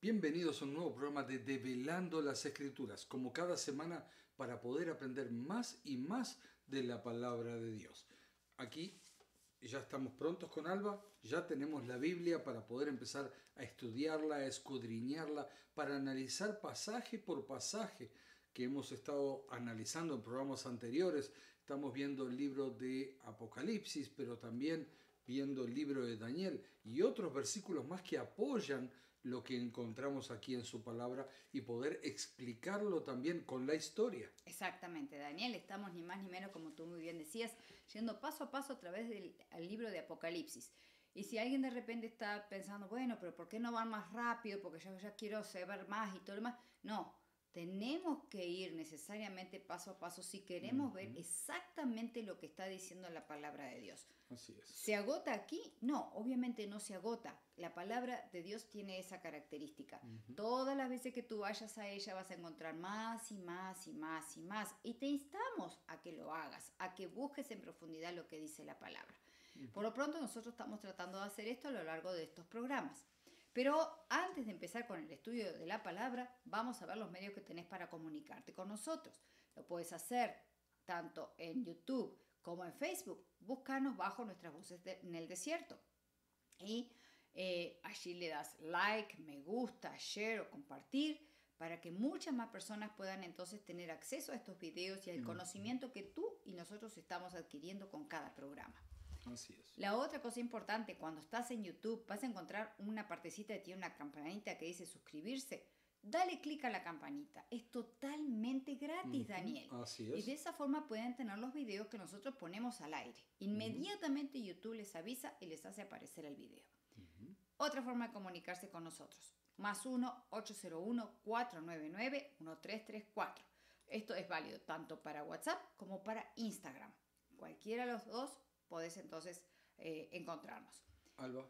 Bienvenidos a un nuevo programa de Develando las Escrituras, como cada semana para poder aprender más y más de la palabra de Dios. Aquí ya estamos prontos con Alba, ya tenemos la Biblia para poder empezar a estudiarla, a escudriñarla, para analizar pasaje por pasaje que hemos estado analizando en programas anteriores. Estamos viendo el libro de Apocalipsis, pero también viendo el libro de Daniel y otros versículos más que apoyan lo que encontramos aquí en su palabra y poder explicarlo también con la historia. Exactamente, Daniel, estamos ni más ni menos, como tú muy bien decías, yendo paso a paso a través del libro de Apocalipsis. Y si alguien de repente está pensando, bueno, pero ¿por qué no van más rápido? Porque yo ya quiero saber más y todo lo demás. No, tenemos que ir necesariamente paso a paso si queremos ver exactamente lo que está diciendo la palabra de Dios. Así es. ¿Se agota aquí? No, obviamente no se agota. La palabra de Dios tiene esa característica. Todas las veces que tú vayas a ella vas a encontrar más y más y más y más. Y te instamos a que lo hagas, a que busques en profundidad lo que dice la palabra. Por lo pronto nosotros estamos tratando de hacer esto a lo largo de estos programas. Pero antes de empezar con el estudio de la palabra, vamos a ver los medios que tenés para comunicarte con nosotros. Lo puedes hacer tanto en YouTube como en Facebook. Búscanos bajo nuestras voces en el desierto. Y allí le das like, me gusta, share o compartir para que muchas más personas puedan entonces tener acceso a estos videos y al conocimiento que tú y nosotros estamos adquiriendo con cada programa. Así es. La otra cosa importante, cuando estás en YouTube vas a encontrar una partecita que tiene una campanita que dice suscribirse. Dale clic a la campanita. Es totalmente gratis, Daniel. Así es. Y de esa forma pueden tener los videos que nosotros ponemos al aire. Inmediatamente YouTube les avisa y les hace aparecer el video. Otra forma de comunicarse con nosotros. Más 1-801-499-1334. Esto es válido tanto para WhatsApp como para Instagram. Cualquiera de los dos podés entonces encontrarnos. Alba,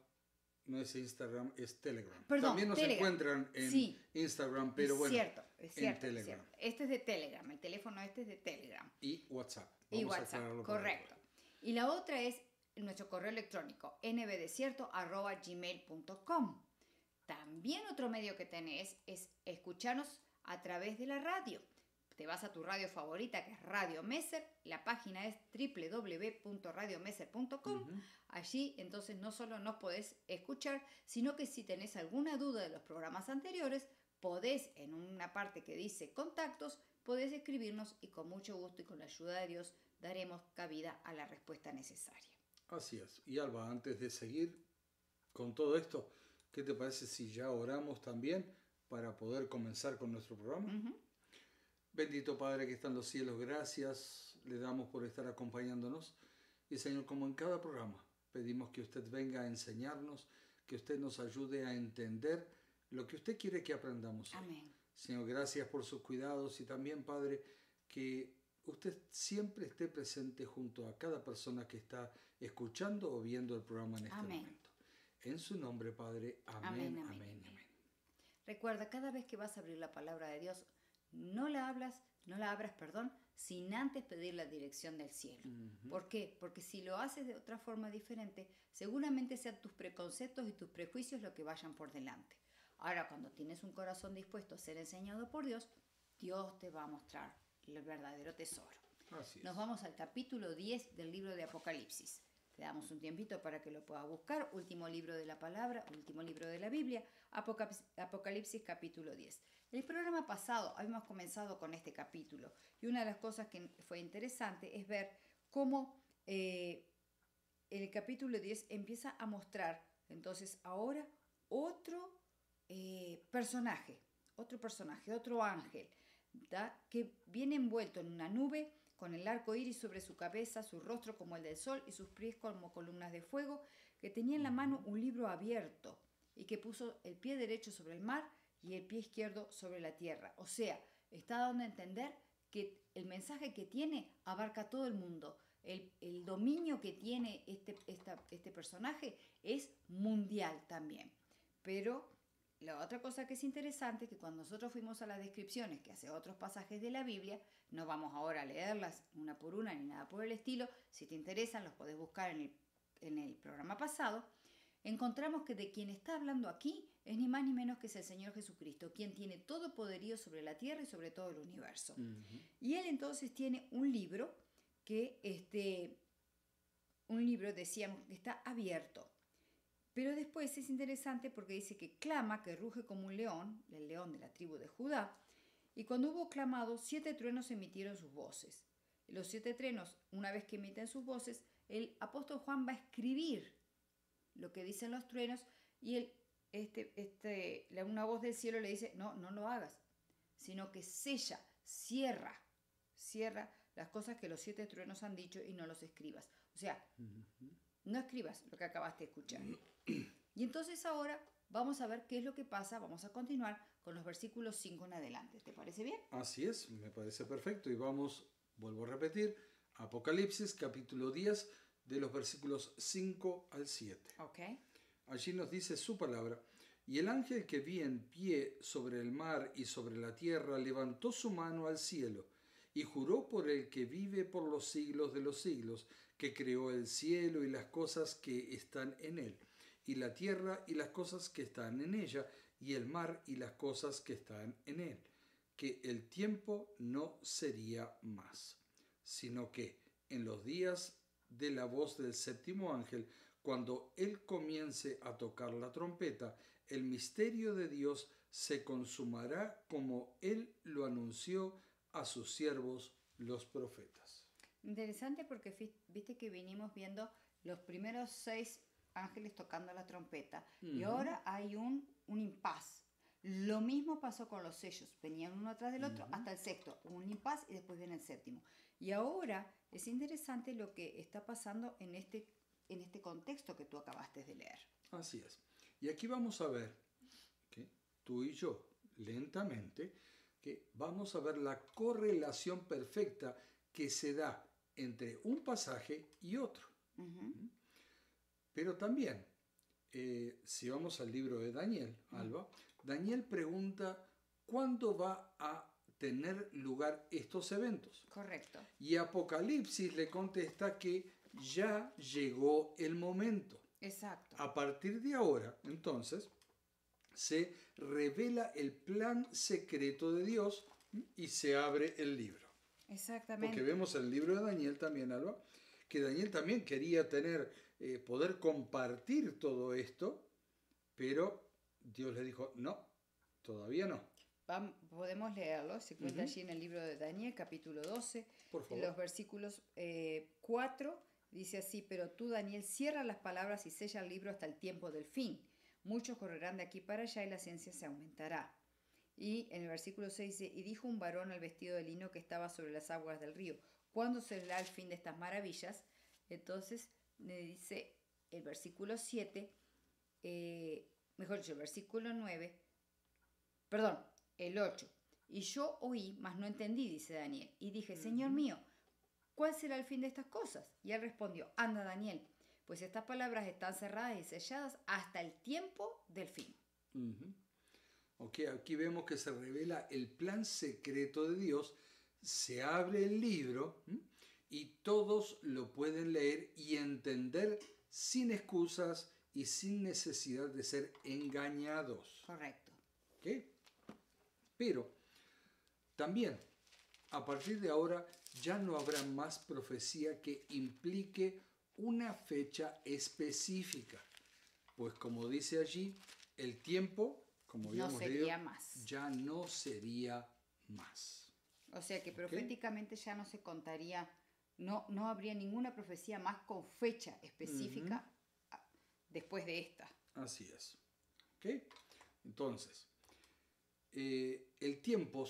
no es Instagram, es Telegram. Perdón, también nos Telegram. encuentran en Instagram, pero es cierto, en Telegram. cierto. Este es de Telegram, el teléfono este es de Telegram. Y WhatsApp. Y WhatsApp, correcto. Y la otra es nuestro correo electrónico, nbdesierto@gmail.com. También otro medio que tenés es escucharnos a través de la radio. Te vas a tu radio favorita, que es Radio Messer. La página es www.radiomesser.com. Allí, entonces, no solo nos podés escuchar, sino que si tenés alguna duda de los programas anteriores, podés, en una parte que dice contactos, podés escribirnos y con mucho gusto y con la ayuda de Dios daremos cabida a la respuesta necesaria. Así es. Y Alba, antes de seguir con todo esto, ¿qué te parece si ya oramos también para poder comenzar con nuestro programa? Bendito Padre que está en los cielos, gracias le damos por estar acompañándonos. Y Señor, como en cada programa, pedimos que usted venga a enseñarnos, que usted nos ayude a entender lo que usted quiere que aprendamos hoy. Amén. Señor, gracias por sus cuidados y también, Padre, que usted siempre esté presente junto a cada persona que está escuchando o viendo el programa en este momento. En su nombre, Padre, amén, amén, amén. Recuerda, cada vez que vas a abrir la palabra de Dios, no la abras, sin antes pedir la dirección del cielo. ¿Por qué? Porque si lo haces de otra forma diferente, seguramente sean tus preconceptos y tus prejuicios lo que vayan por delante. Ahora, cuando tienes un corazón dispuesto a ser enseñado por Dios, Dios te va a mostrar el verdadero tesoro. Así es. Nos vamos al capítulo 10 del libro de Apocalipsis. Te damos un tiempito para que lo puedas buscar. Último libro de la palabra, último libro de la Biblia, Apocalipsis capítulo 10. El programa pasado habíamos comenzado con este capítulo y una de las cosas que fue interesante es ver cómo el capítulo 10 empieza a mostrar entonces ahora otro personaje, otro ángel, ¿da? Que viene envuelto en una nube con el arco iris sobre su cabeza, su rostro como el del sol y sus pies como columnas de fuego, que tenía en la mano un libro abierto y que puso el pie derecho sobre el mar y el pie izquierdo sobre la tierra. O sea, está dando a entender que el mensaje que tiene abarca todo el mundo. El dominio que tiene este personaje es mundial también. Pero la otra cosa que es interesante es que cuando nosotros fuimos a las descripciones que hace otros pasajes de la Biblia, no vamos ahora a leerlas una por una ni nada por el estilo. Si te interesan, los podés buscar en el programa pasado. encontramos que de quien está hablando aquí es ni más ni menos que es el Señor Jesucristo, quien tiene todo poderío sobre la tierra y sobre todo el universo. Y él entonces tiene un libro que, decíamos, que está abierto. Pero después es interesante porque dice que clama, que ruge como un león, el león de la tribu de Judá, y cuando hubo clamado, 7 truenos emitieron sus voces. Los 7 truenos, una vez que emiten sus voces, el apóstol Juan va a escribir lo que dicen los truenos y una voz del cielo le dice, no lo hagas, sino que sella, cierra las cosas que los 7 truenos han dicho y no los escribas. O sea, no escribas lo que acabaste de escuchar. Y entonces ahora vamos a ver qué es lo que pasa, vamos a continuar con los versículos 5 en adelante. ¿Te parece bien? Así es, me parece perfecto. Y vuelvo a repetir, Apocalipsis capítulo 10, de los versículos 5 al 7. Okay. Allí nos dice su palabra: y el ángel que vi en pie sobre el mar y sobre la tierra levantó su mano al cielo y juró por el que vive por los siglos de los siglos, que creó el cielo y las cosas que están en él, y la tierra y las cosas que están en ella, y el mar y las cosas que están en él, que el tiempo no sería más, sino que en los días de la voz del séptimo ángel, cuando él comience a tocar la trompeta, el misterio de Dios se consumará como él lo anunció a sus siervos los profetas. Interesante porque viste que venimos viendo los primeros 6 ángeles tocando la trompeta y ahora hay un impas. Lo mismo pasó con los sellos, venían uno atrás del otro hasta el sexto, un impas y después viene el séptimo. Y ahora es interesante lo que está pasando en este contexto que tú acabaste de leer. Así es. Y aquí vamos a ver, que tú y yo, lentamente, que vamos a ver la correlación perfecta que se da entre un pasaje y otro. Pero también, si vamos al libro de Daniel, Alba, Daniel pregunta cuándo va a tener lugar estos eventos. Correcto. Y Apocalipsis le contesta que ya llegó el momento. Exacto. A partir de ahora, entonces, se revela el plan secreto de Dios y se abre el libro. Exactamente. Porque vemos el libro de Daniel también, Alba, que Daniel también quería poder compartir todo esto, pero Dios le dijo, no, todavía no. Podemos leerlo, se cuenta allí en el libro de Daniel, capítulo 12, Por favor. en los versículos 4, dice así: pero tú, Daniel, cierra las palabras y sella el libro hasta el tiempo del fin. Muchos correrán de aquí para allá y la ciencia se aumentará. Y en el versículo 6 dice: y dijo un varón al vestido de lino que estaba sobre las aguas del río, ¿cuándo será el fin de estas maravillas? Entonces me dice el versículo 7, mejor dicho, el versículo 9, perdón, el 8. Y yo oí, mas no entendí, dice Daniel. Y dije, Señor mío, ¿cuál será el fin de estas cosas? Y él respondió, anda, Daniel, pues estas palabras están cerradas y selladas hasta el tiempo del fin. Okay, aquí vemos que se revela el plan secreto de Dios, se abre el libro y todos lo pueden leer y entender sin excusas y sin necesidad de ser engañados. Correcto. ¿Okay? Pero también, a partir de ahora, ya no habrá más profecía que implique una fecha específica. Pues como dice allí, el tiempo, como habíamos leído, ya no sería más. O sea que proféticamente ya no se contaría, no habría ninguna profecía más con fecha específica después de esta. Así es. ¿Okay? Entonces, el tiempo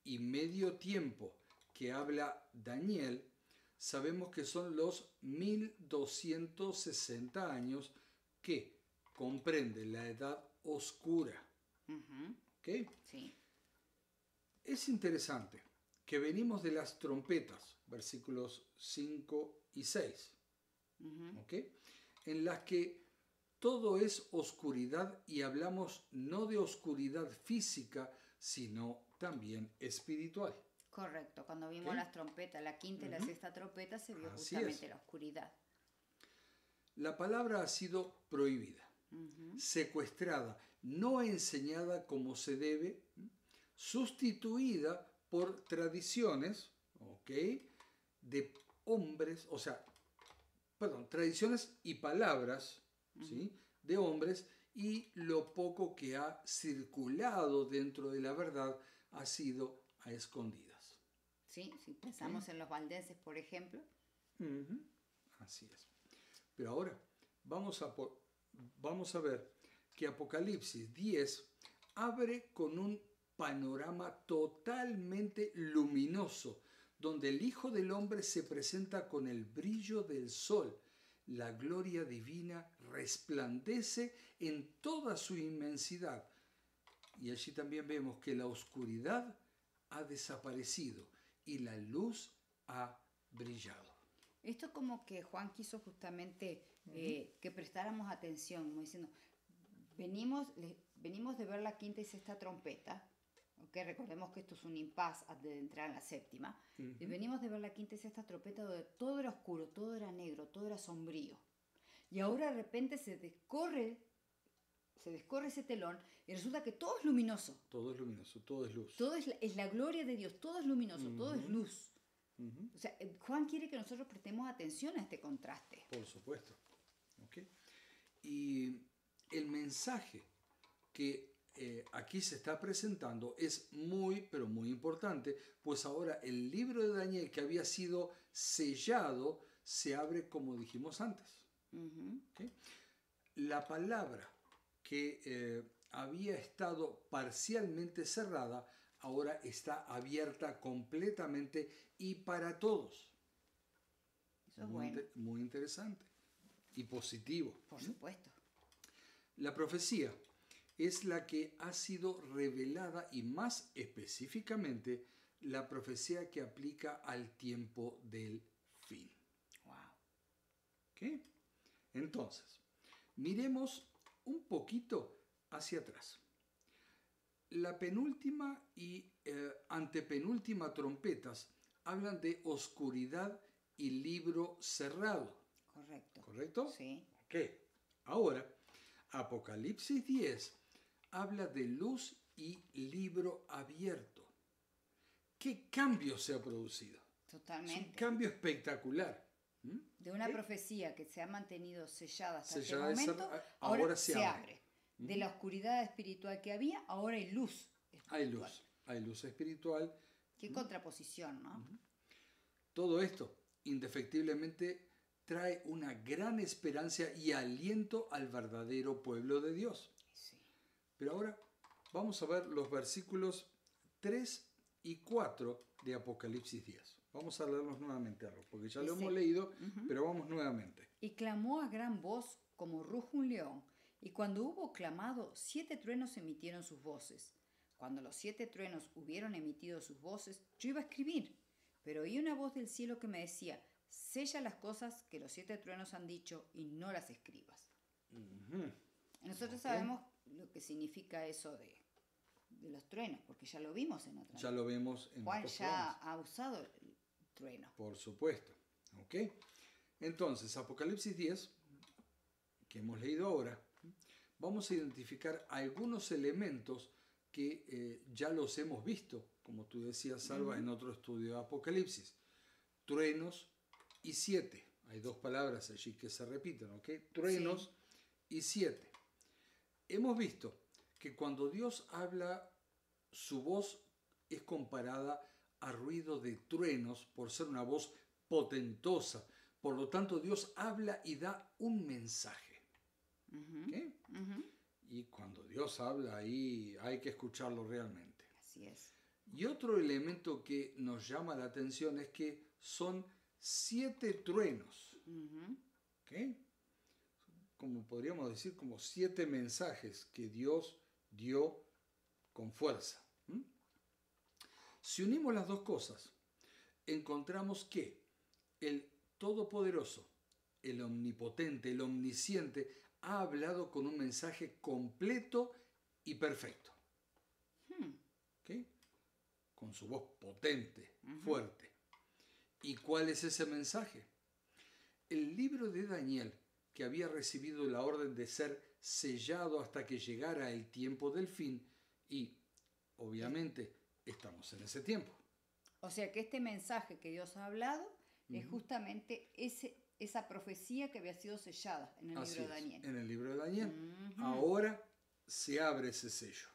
y medio tiempo que habla Daniel, sabemos que son los 1260 años que comprende la edad oscura. ¿Okay? Sí. Es interesante que venimos de las trompetas, versículos 5 y 6, ¿okay? En las que todo es oscuridad y hablamos no de oscuridad física, sino también espiritual. Correcto, cuando vimos las trompetas, la quinta y la sexta trompeta, se vio justamente la oscuridad. La palabra ha sido prohibida, secuestrada, no enseñada como se debe, sustituida por tradiciones, ¿ok?, de hombres, o sea, perdón, tradiciones y palabras, ¿sí?, de hombres, y lo poco que ha circulado dentro de la verdad ha sido a escondidas. Sí, si pensamos en los valdenses, por ejemplo. Así es. Pero ahora vamos a ver que Apocalipsis 10 abre con un panorama totalmente luminoso, donde el Hijo del Hombre se presenta con el brillo del sol. La gloria divina resplandece en toda su inmensidad. Y allí también vemos que la oscuridad ha desaparecido y la luz ha brillado. Esto como que Juan quiso justamente que prestáramos atención, como diciendo, venimos de ver la quinta y sexta trompeta, ¿okay? Recordemos que esto es un impasse antes de entrar en la séptima, y venimos de ver la quinta y sexta trompeta donde todo era oscuro, todo era negro, todo era sombrío. Y ahora de repente se descorre ese telón y resulta que todo es luminoso. Todo es luminoso, todo es luz. Todo es la gloria de Dios, todo es luminoso, todo es luz. O sea, Juan quiere que nosotros prestemos atención a este contraste. Por supuesto. ¿Okay? Y el mensaje que aquí se está presentando es muy, pero muy importante, pues ahora el libro de Daniel, que había sido sellado, se abre como dijimos antes. ¿Okay? La palabra que había estado parcialmente cerrada, ahora está abierta completamente y para todos. Eso es bueno. Muy interesante y positivo. Por supuesto. La profecía es la que ha sido revelada y más específicamente la profecía que aplica al tiempo del fin. Wow. ¿Okay? Entonces, miremos un poquito hacia atrás. La penúltima y antepenúltima trompetas hablan de oscuridad y libro cerrado. Correcto. ¿Correcto? Sí. Ok. Ahora, Apocalipsis 10 habla de luz y libro abierto. ¿Qué cambio se ha producido? Totalmente. Es un cambio espectacular. De una profecía que se ha mantenido sellada hasta Sellada este momento, ahora se abre. De la oscuridad espiritual que había, ahora hay luz espiritual. Hay luz espiritual. Qué contraposición, ¿no? Todo esto, indefectiblemente, trae una gran esperanza y aliento al verdadero pueblo de Dios. Sí. Pero ahora vamos a ver los versículos 3 y 4 de Apocalipsis 10. Vamos a leerlos nuevamente, porque ya lo hemos leído, pero vamos nuevamente. Y clamó a gran voz como ruge un león, y cuando hubo clamado, 7 truenos emitieron sus voces. Cuando los 7 truenos hubieron emitido sus voces, yo iba a escribir, pero oí una voz del cielo que me decía, sella las cosas que los 7 truenos han dicho y no las escribas. Nosotros sabemos lo que significa eso de los truenos, porque ya lo vimos en otra. Ya lo vemos en Juan otros ya programas. ha usado el trueno. Por supuesto. ¿Ok? Entonces, Apocalipsis 10, que hemos leído ahora, vamos a identificar algunos elementos que ya los hemos visto, como tú decías, Salva, en otro estudio de Apocalipsis. Truenos y 7. Hay 2 palabras allí que se repiten, ¿ok? Truenos y 7. Hemos visto que cuando Dios habla, su voz es comparada a ruido de truenos por ser una voz potentosa. Por lo tanto, Dios habla y da un mensaje. ¿Okay? Y cuando Dios habla ahí hay que escucharlo realmente. Así es. Y otro elemento que nos llama la atención es que son 7 truenos. ¿Okay? Como podríamos decir, como 7 mensajes que Dios dio con fuerza. Si unimos las dos cosas, encontramos que el Todopoderoso, el Omnipotente, el Omnisciente, ha hablado con un mensaje completo y perfecto. ¿Okay? Con su voz potente, fuerte. ¿Y cuál es ese mensaje? El libro de Daniel, que había recibido la orden de ser sellado hasta que llegara el tiempo del fin y, obviamente, estamos en ese tiempo. O sea que este mensaje que Dios ha hablado es justamente esa profecía que había sido sellada en el Así libro de es, Daniel. en el libro de Daniel. Ahora se abre ese sello.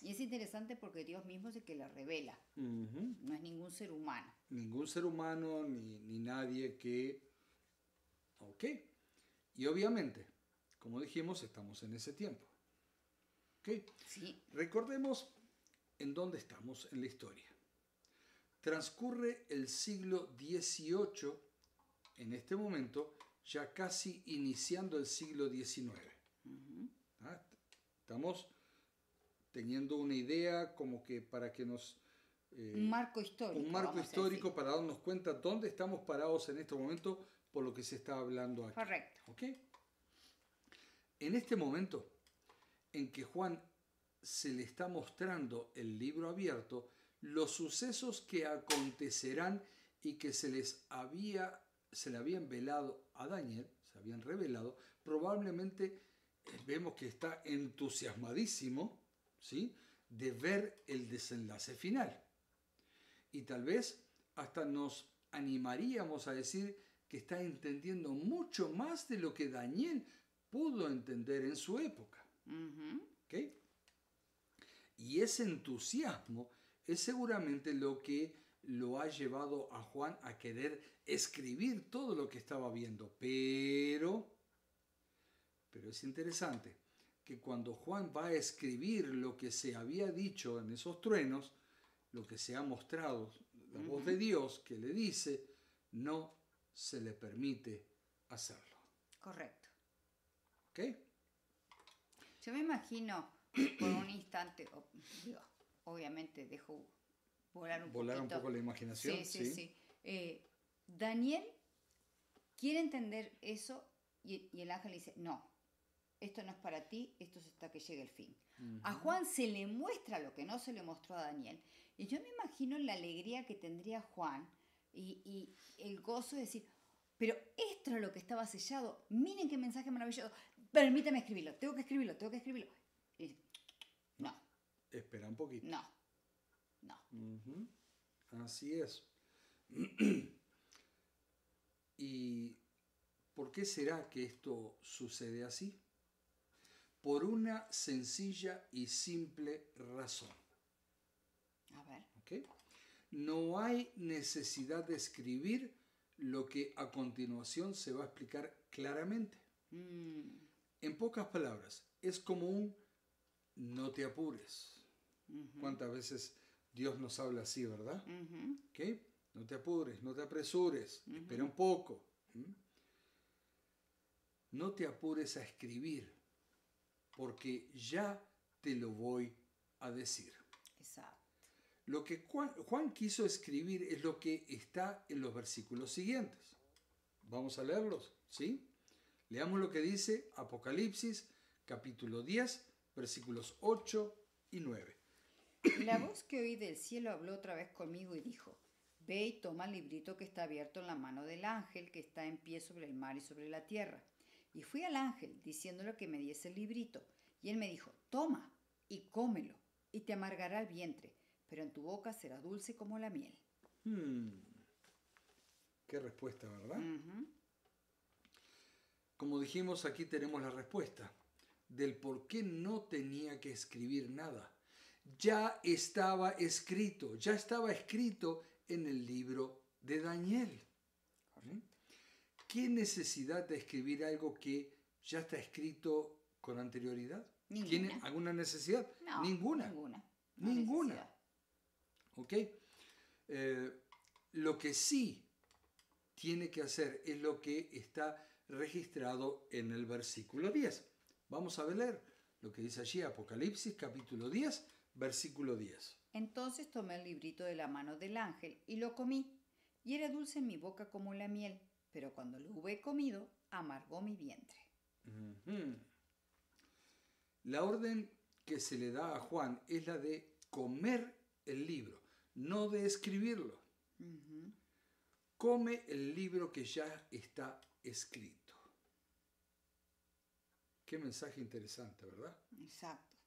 Y es interesante porque Dios mismo es el que la revela. No es ningún ser humano. Ningún ser humano ni nadie que... Ok. Y obviamente, como dijimos, estamos en ese tiempo. ¿Ok? Sí. Recordemos en dónde estamos en la historia. Transcurre el siglo XVIII, en este momento, ya casi iniciando el siglo XIX. ¿Ah? Estamos teniendo una idea como que para que nos... un marco histórico. Un marco histórico para darnos cuenta dónde estamos parados en este momento por lo que se está hablando aquí. Correcto. ¿Ok? En este momento en que Juan se le está mostrando el libro abierto, los sucesos que acontecerán y que se le habían velado a Daniel, se habían revelado, probablemente vemos que está entusiasmadísimo, ¿sí?, de ver el desenlace final. Y tal vez hasta nos animaríamos a decir que está entendiendo mucho más de lo que Daniel pudo entender en su época. ¿Okay? Y ese entusiasmo es seguramente lo que lo ha llevado a Juan a querer escribir todo lo que estaba viendo. Pero es interesante que cuando Juan va a escribir lo que se había dicho en esos truenos, lo que se ha mostrado, la voz de Dios que le dice, no se le permite hacerlo. Correcto. ¿Ok? Yo me imagino por un instante, obviamente dejo volar un poco la imaginación. Sí. Daniel quiere entender eso y el ángel dice, no, esto no es para ti, esto es hasta que llegue el fin. A Juan se le muestra lo que no se le mostró a Daniel. Y yo me imagino la alegría que tendría Juan y el gozo de decir, pero esto es lo que estaba sellado, miren qué mensaje maravilloso, permítame escribirlo, tengo que escribirlo. Y, no. Espera un poquito. No. Así es. ¿Y por qué será que esto sucede así? Por una sencilla y simple razón. A ver. ¿Okay? No hay necesidad de escribir lo que a continuación se va a explicar claramente. En pocas palabras, es como un no te apures. ¿Cuántas veces Dios nos habla así, verdad? ¿Okay? No te apures, no te apresures, espera un poco. No te apures a escribir, porque ya te lo voy a decir. Exacto. Lo que Juan quiso escribir es lo que está en los versículos siguientes. Vamos a leerlos, ¿sí? Leamos lo que dice Apocalipsis, capítulo 10, versículos 8 y 9. La voz que oí del cielo habló otra vez conmigo y dijo, ve y toma el librito que está abierto en la mano del ángel que está en pie sobre el mar y sobre la tierra. Y fui al ángel diciéndole que me diese el librito. Y él me dijo, toma y cómelo, y te amargará el vientre, pero en tu boca será dulce como la miel. Qué respuesta, ¿verdad? Como dijimos, aquí tenemos la respuesta del por qué no tenía que escribir nada. Ya estaba escrito en el libro de Daniel. ¿Qué necesidad de escribir algo que ya está escrito con anterioridad? Ninguna. ¿Tiene alguna necesidad? No, Ninguna. Ninguna. ¿Ok? Lo que sí tiene que hacer es lo que está registrado en el versículo 10. Vamos a leer lo que dice allí Apocalipsis capítulo 10, versículo 10. Entonces tomé el librito de la mano del ángel y lo comí, y era dulce en mi boca como la miel, pero cuando lo hube comido, amargó mi vientre. La orden que se le da a Juan es la de comer el libro, no de escribirlo. Come el libro que ya está escrito. Qué mensaje interesante, ¿verdad? Exacto.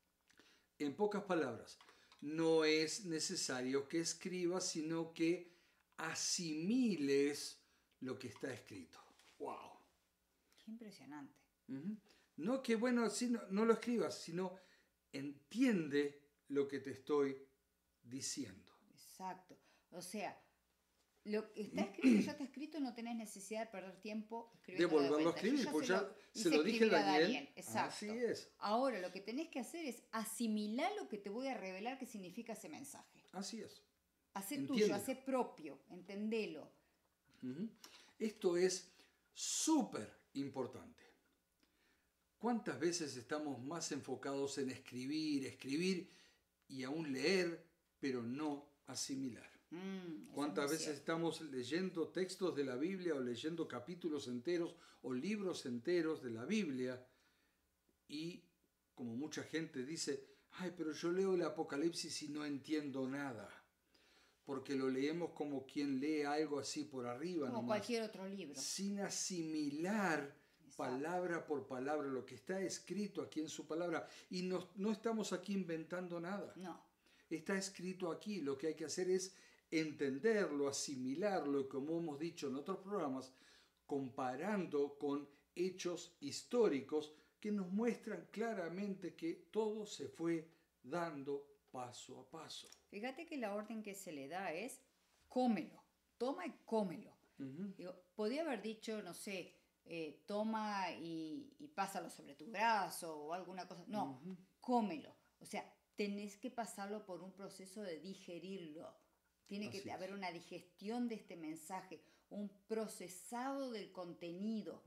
En pocas palabras, no es necesario que escribas, sino que asimiles lo que está escrito. ¡Wow! Qué impresionante. Ujú. No que, bueno, sí, no lo escribas, sino entiende lo que te estoy diciendo. Exacto. O sea, lo que está escrito, ya está escrito, no tenés necesidad de perder tiempo De escribiendo de volverlo a vuelta. escribir, Yo pues ya ya se hice lo dije escribir a a Daniel. Exacto. Así es, Ahora lo que tenés que hacer es asimilar lo que te voy a revelar que significa ese mensaje. así es. Hacer tuyo, Entiéndelo. hacer propio, entendelo. Ujú. Esto es súper importante. ¿Cuántas veces estamos más enfocados en escribir y aún leer, pero no asimilar? Eso es ¿Cuántas muy veces cierto. estamos leyendo textos de la Biblia o leyendo capítulos enteros o libros enteros de la Biblia y como mucha gente dice, ay, pero yo leo el Apocalipsis y no entiendo nada, porque lo leemos como quien lee algo así por arriba Como nomás, cualquier otro libro. sin asimilar Exacto. palabra por palabra lo que está escrito aquí en su palabra. Y no estamos aquí inventando nada. No. Está escrito aquí. Lo que hay que hacer es entenderlo, asimilarlo, y como hemos dicho en otros programas, comparando con hechos históricos que nos muestran claramente que todo se fue dando paso a paso. Fíjate que la orden que se le da es cómelo, toma y cómelo. Ujú. Digo, podía haber dicho, no sé, toma y pásalo sobre tu brazo o alguna cosa. No, cómelo. O sea, tenés que pasarlo por un proceso de digerirlo. Tiene Así que es. haber una digestión de este mensaje, un procesado del contenido.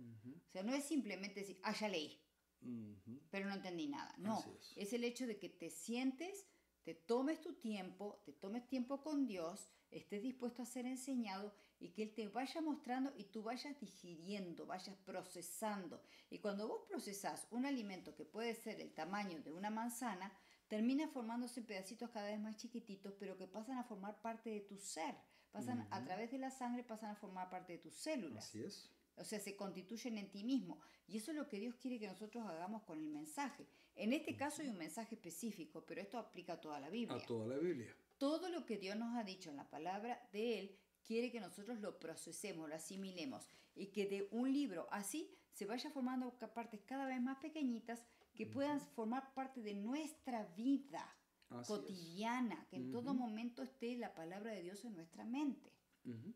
O sea, no es simplemente decir, ya leí, Ujú. pero no entendí nada. No, Así es. es el hecho de que te sientes, te tomes tu tiempo, te tomes tiempo con Dios, estés dispuesto a ser enseñado y que Él te vaya mostrando y tú vayas digiriendo, vayas procesando. Y cuando vos procesás un alimento que puede ser el tamaño de una manzana, termina formándose en pedacitos cada vez más chiquititos, pero que pasan a formar parte de tu ser. Pasan a través de la sangre, pasan a formar parte de tus células. Así es. O sea, se constituyen en ti mismo. Y eso es lo que Dios quiere que nosotros hagamos con el mensaje. En este caso hay un mensaje específico, pero esto aplica a toda la Biblia. A toda la Biblia. Todo lo que Dios nos ha dicho en la palabra de Él, quiere que nosotros lo procesemos, lo asimilemos. Y que de un libro así se vaya formando partes cada vez más pequeñitas que puedan formar parte de nuestra vida Así cotidiana. Que en todo momento esté la palabra de Dios en nuestra mente. Ujú.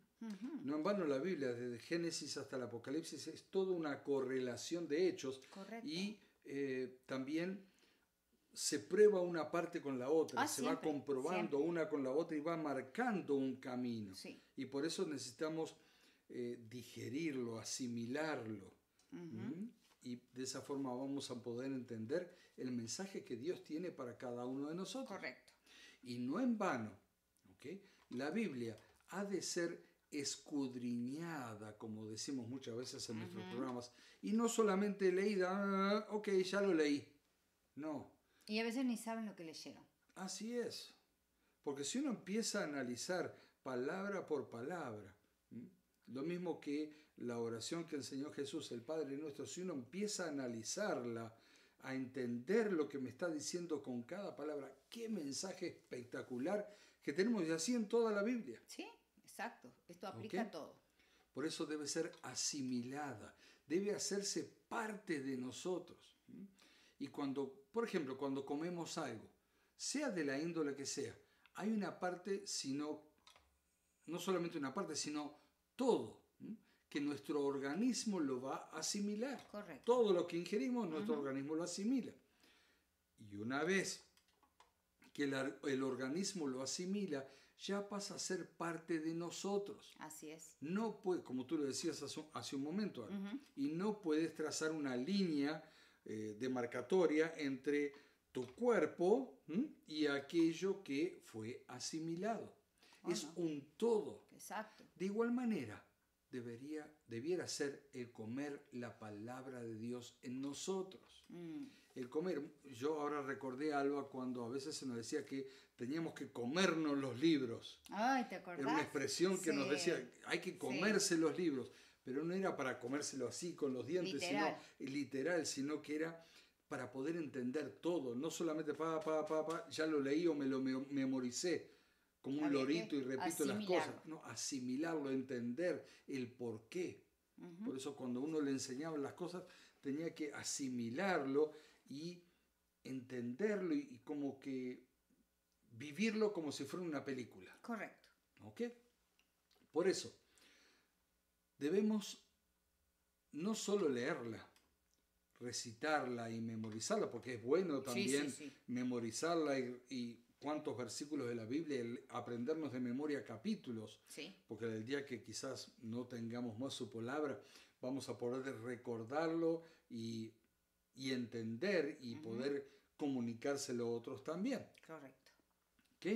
No en vano la Biblia, desde Génesis hasta el Apocalipsis, es toda una correlación de hechos. Correcto. Y también se prueba una parte con la otra, se va Siempre, comprobando siempre. una con la otra y va marcando un camino. Sí. Y por eso necesitamos digerirlo, asimilarlo. Y de esa forma vamos a poder entender el mensaje que Dios tiene para cada uno de nosotros. Correcto. Y no en vano, ¿okay? La Biblia ha de ser escudriñada, como decimos muchas veces en nuestros programas, y no solamente leída, ok, ya lo leí. No, Y a veces ni saben lo que leyeron. así es. Porque si uno empieza a analizar palabra por palabra, lo mismo que la oración que enseñó Jesús, el Padre Nuestro, si uno empieza a analizarla, a entender lo que me está diciendo con cada palabra, qué mensaje espectacular que tenemos, y así en toda la Biblia. Sí, exacto. Esto aplica ¿Ok? a todo. Por eso debe ser asimilada, debe hacerse parte de nosotros. Y cuando, por ejemplo, cuando comemos algo, sea de la índole que sea, hay una parte, no solamente una parte, sino todo, que nuestro organismo lo va a asimilar. Correcto. Todo lo que ingerimos, nuestro organismo lo asimila. Y una vez que el organismo lo asimila, ya pasa a ser parte de nosotros. Así es. No puede, como tú lo decías hace un momento, Ana, y no puedes trazar una línea demarcatoria entre tu cuerpo y aquello que fue asimilado. Es no. un todo. Exacto. De igual manera, debiera ser el comer la palabra de Dios en nosotros. El comer, yo ahora recordé a Alba cuando a veces se nos decía que teníamos que comernos los libros. Ay, ¿te acordás? Era una expresión que nos decía, hay que comerse los libros. pero no era para comérselo así con los dientes, Literal. literal, sino que era para poder entender todo, no solamente ya lo leí o me lo memoricé como un Había lorito que y repito las asimilarlo. cosas, no, asimilarlo, entender el por qué. Ujú. Por eso cuando uno le enseñaba las cosas tenía que asimilarlo y entenderlo y como que vivirlo como si fuera una película. Correcto. ¿Ok? Por eso debemos no solo leerla, recitarla y memorizarla, porque es bueno también Sí. memorizarla y cuántos versículos de la Biblia, aprendernos de memoria capítulos, Sí. porque el día que quizás no tengamos más su palabra, vamos a poder recordarlo y entender y poder comunicárselo a otros también. Correcto. ¿Ok?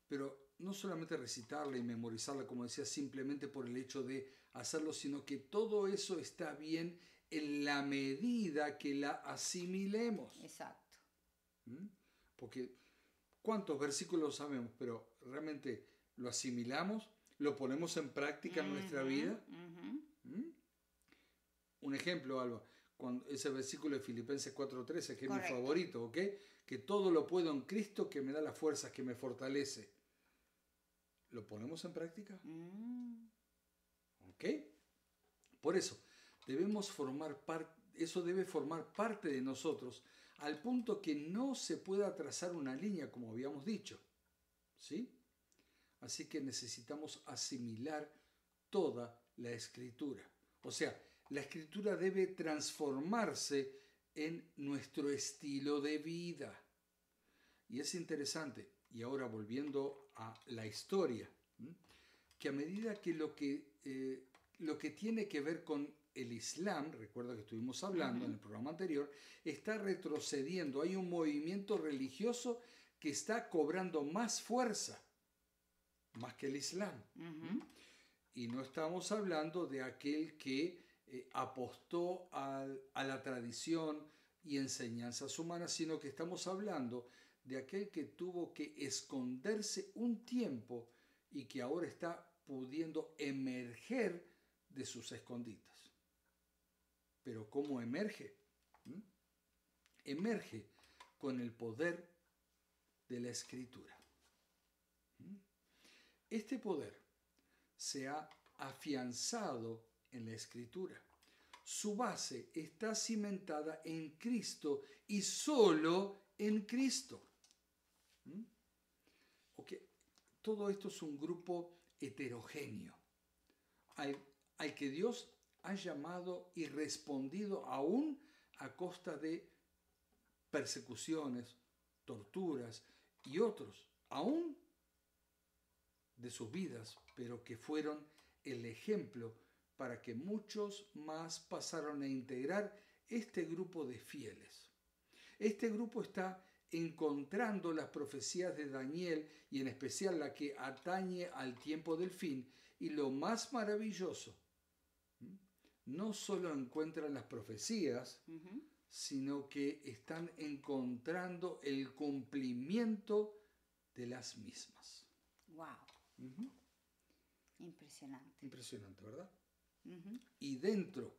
Pero no solamente recitarla y memorizarla, como decía, simplemente por el hecho de hacerlo, sino que todo eso está bien en la medida que la asimilemos. Exacto. ¿Mm? Porque cuántos versículos sabemos, pero realmente lo asimilamos, lo ponemos en práctica en nuestra vida. ¿Mm? Un ejemplo, Alba, cuando ese versículo de Filipenses 4:13, que es mi favorito, ¿ok? Que todo lo puedo en Cristo que me da las fuerzas, que me fortalece. ¿Lo ponemos en práctica? ¿Ok? Por eso, debemos formar parte, eso debe formar parte de nosotros, al punto que no se pueda trazar una línea, como habíamos dicho. ¿Sí? Así que necesitamos asimilar toda la Escritura. O sea, la Escritura debe transformarse en nuestro estilo de vida. Y es interesante, y ahora volviendo a la historia, que a medida que lo que tiene que ver con el Islam, recuerda que estuvimos hablando en el programa anterior, está retrocediendo. Hay un movimiento religioso que está cobrando más fuerza, más que el Islam. Y no estamos hablando de aquel que apostó a la tradición y enseñanzas humanas, sino que estamos hablando de aquel que tuvo que esconderse un tiempo y que ahora está pudiendo emerger de sus escondites. Pero ¿cómo emerge? Emerge con el poder de la Escritura. Este poder se ha afianzado en la Escritura. Su base está cimentada en Cristo y solo en Cristo. Okay. Todo esto es un grupo heterogéneo al que Dios ha llamado y respondido aún a costa de persecuciones, torturas y otros, aún de sus vidas, pero que fueron el ejemplo para que muchos más pasaron a integrar este grupo de fieles. Este grupo está encontrando las profecías de Daniel y en especial la que atañe al tiempo del fin, y lo más maravilloso, no solo encuentran las profecías, sino que están encontrando el cumplimiento de las mismas. Wow. Impresionante. Impresionante, ¿verdad? Y dentro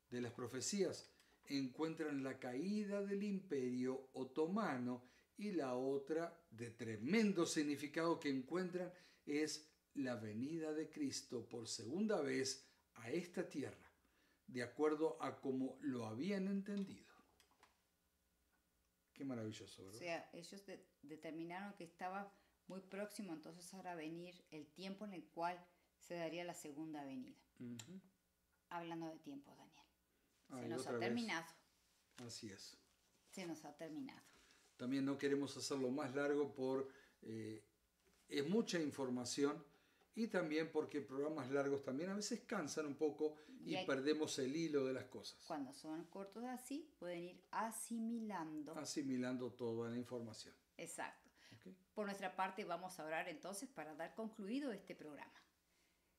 de las profecías encuentran la caída del Imperio Otomano, y la otra de tremendo significado que encuentran es la venida de Cristo por segunda vez a esta tierra, de acuerdo a como lo habían entendido. Qué maravilloso, ¿verdad? O sea, ellos determinaron que estaba muy próximo, entonces ahora venir el tiempo en el cual se daría la segunda venida. Hablando de tiempo, Daniel. Se nos ha terminado. Así es. Se nos ha terminado. También no queremos hacerlo más largo es mucha información, y también porque programas largos también a veces cansan un poco y perdemos el hilo de las cosas. Cuando son cortos así, pueden ir asimilando. Asimilando toda la información. Exacto. Okay. Por nuestra parte vamos a orar entonces para dar concluido este programa.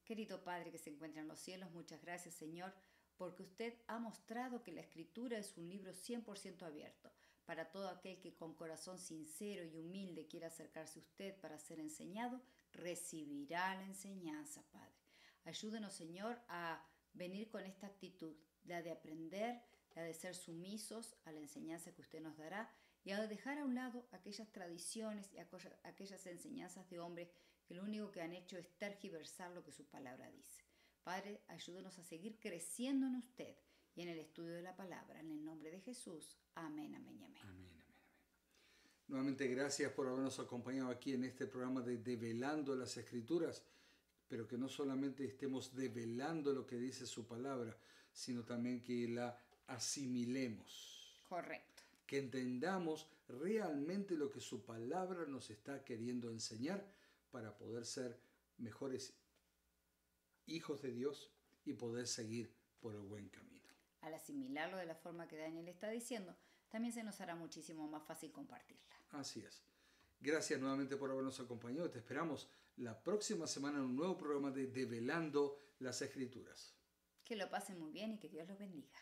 Querido Padre que se encuentra en los cielos, muchas gracias, Señor, porque usted ha mostrado que la Escritura es un libro 100% abierto para todo aquel que con corazón sincero y humilde quiera acercarse a usted para ser enseñado, recibirá la enseñanza, Padre. Ayúdenos, Señor, a venir con esta actitud, la de aprender, la de ser sumisos a la enseñanza que usted nos dará y a dejar a un lado aquellas tradiciones y aquellas enseñanzas de hombres que lo único que han hecho es tergiversar lo que su palabra dice. Padre, ayúdenos a seguir creciendo en usted y en el estudio de la palabra. En el nombre de Jesús. Amén, amén y amén. Amén, amén, amén. Nuevamente gracias por habernos acompañado aquí en este programa de Develando las Escrituras, pero que no solamente estemos develando lo que dice su palabra, sino también que la asimilemos. Correcto. Que entendamos realmente lo que su palabra nos está queriendo enseñar para poder ser mejores hijos de Dios y poder seguir por el buen camino. Al asimilarlo de la forma que Daniel está diciendo, también se nos hará muchísimo más fácil compartirla. Así es. Gracias nuevamente por habernos acompañado. Te esperamos la próxima semana en un nuevo programa de Develando las Escrituras. Que lo pasen muy bien y que Dios los bendiga.